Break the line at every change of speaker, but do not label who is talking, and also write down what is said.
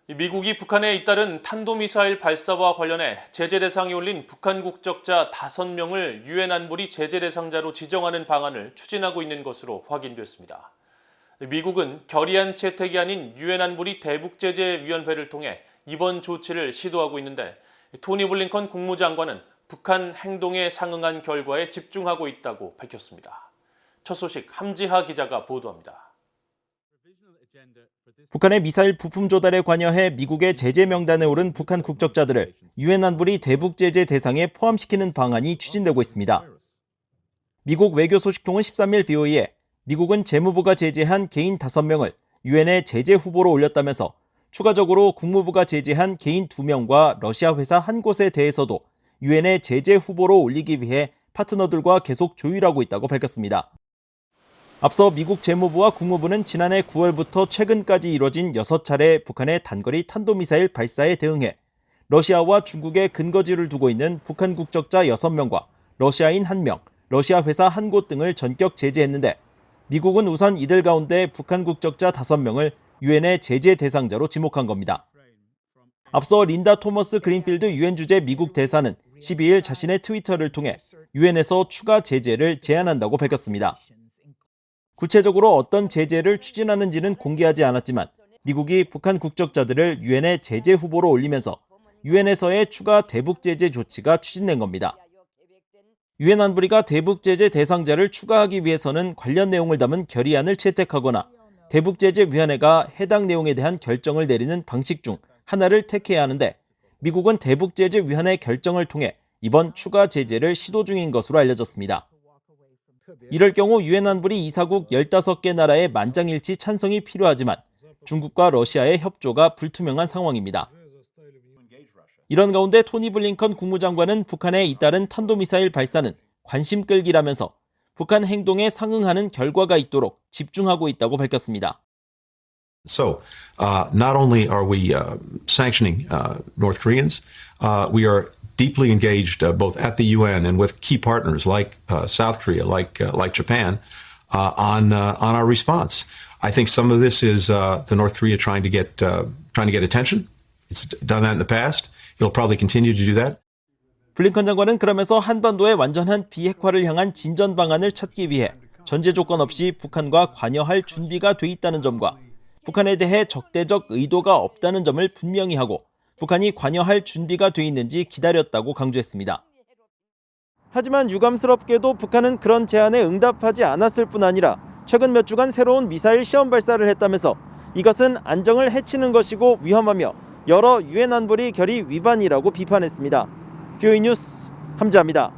미국이 북한에 잇따른 탄도미사일 발사와 관련해 제재 대상에 올린 북한 국적자 5명을 유엔 안보리 제재 대상자로 지정하는 방안을 추진하고 있는 것으로 확인됐습니다. 미국은 결의안 채택이 아닌 유엔 안보리 대북제재위원회를 통해 이번 조치를 시도하고 있는데 토니 블링컨 국무장관은 북한 행동에 상응한 결과에 집중하고 있다고 밝혔습니다. 첫 소식 함지하 기자가 보도합니다.
북한의 미사일 부품 조달에 관여해 미국의 제재 명단에 오른 북한 국적자들을 유엔 안보리 대북 제재 대상에 포함시키는 방안이 추진되고 있습니다. 미국 외교소식통은 13일 BOE에 미국은 재무부가 제재한 개인 5명을 유엔의 제재 후보로 올렸다면서 추가적으로 국무부가 제재한 개인 2명과 러시아 회사 한 곳에 대해서도 유엔의 제재 후보로 올리기 위해 파트너들과 계속 조율하고 있다고 밝혔습니다. 앞서 미국 재무부와 국무부는 지난해 9월부터 최근까지 이뤄진 6차례 북한의 단거리 탄도미사일 발사에 대응해 러시아와 중국에 근거지를 두고 있는 북한 국적자 6명과 러시아인 1명, 러시아 회사 한 곳 등을 전격 제재했는데 미국은 우선 이들 가운데 북한 국적자 5명을 유엔의 제재 대상자로 지목한 겁니다. 앞서 린다 토머스 그린필드 유엔 주재 미국 대사는 12일 자신의 트위터를 통해 유엔에서 추가 제재를 제안한다고 밝혔습니다. 구체적으로 어떤 제재를 추진하는지는 공개하지 않았지만 미국이 북한 국적자들을 유엔의 제재 후보로 올리면서 유엔에서의 추가 대북 제재 조치가 추진된 겁니다. 유엔 안보리가 대북 제재 대상자를 추가하기 위해서는 관련 내용을 담은 결의안을 채택하거나 대북 제재 위원회가 해당 내용에 대한 결정을 내리는 방식 중 하나를 택해야 하는데 미국은 대북 제재 위원회 결정을 통해 이번 추가 제재를 시도 중인 것으로 알려졌습니다. 이럴 경우 유엔 안보리 이사국 15개 나라의 만장일치 찬성이 필요하지만 중국과 러시아의 협조가 불투명한 상황입니다. 이런 가운데 토니 블링컨 국무장관은 북한에 잇따른 탄도미사일 발사는 관심 끌기라면서 북한 행동에 상응하는 결과가 있도록 집중하고 있다고 밝혔습니다.
So, not only are we sanctioning North Koreans, we are deeply engaged both at the UN and with key partners like South Korea, like Japan, on our response. I think some of this is the North Korea trying to get attention. It's done that in the past. It'll probably continue to do that.
블링컨 장관은 그러면서 한반도의 완전한 비핵화를 향한 진전 방안을 찾기 위해 전제 조건 없이 북한과 관여할 준비가 돼 있다는 점과 북한에 대해 적대적 의도가 없다는 점을 분명히 하고 북한이 관여할 준비가 돼 있는지 기다렸다고 강조했습니다. 하지만 유감스럽게도 북한은 그런 제안에 응답하지 않았을 뿐 아니라 최근 몇 주간 새로운 미사일 시험 발사를 했다면서 이것은 안정을 해치는 것이고 위험하며 여러 유엔 안보리 결의 위반이라고 비판했습니다. BOE 뉴스 함지하입니다.